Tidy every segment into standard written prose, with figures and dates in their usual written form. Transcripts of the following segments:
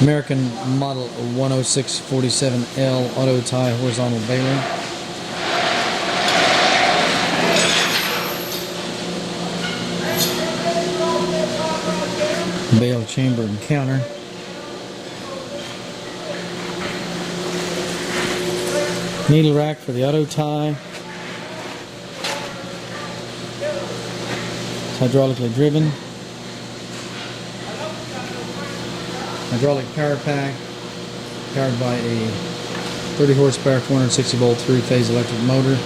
American Model 10647L Auto Tie Horizontal Baler. Bale chamber and counter. Needle rack for the auto tie. It's hydraulically driven. Hydraulic power pack, powered by a 30 horsepower 460 volt 3-phase electric motor.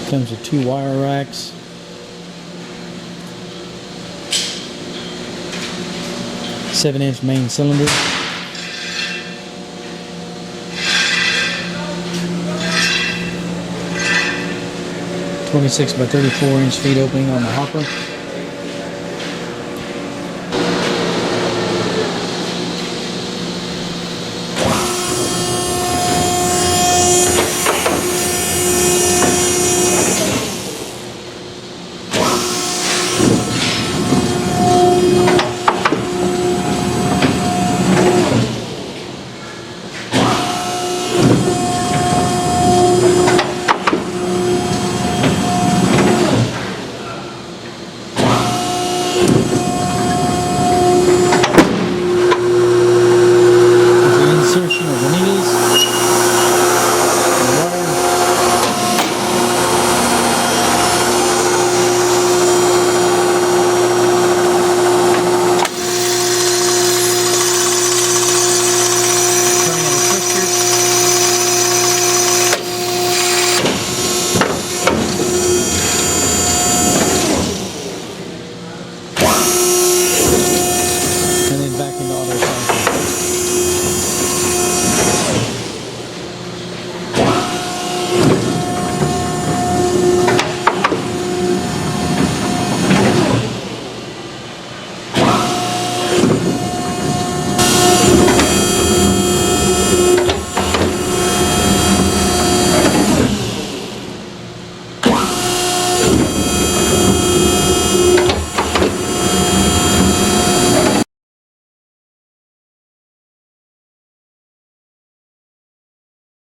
Comes with 2 wire racks. Seven-inch main cylinder. .26 by 34 inch feet opening on the hopper.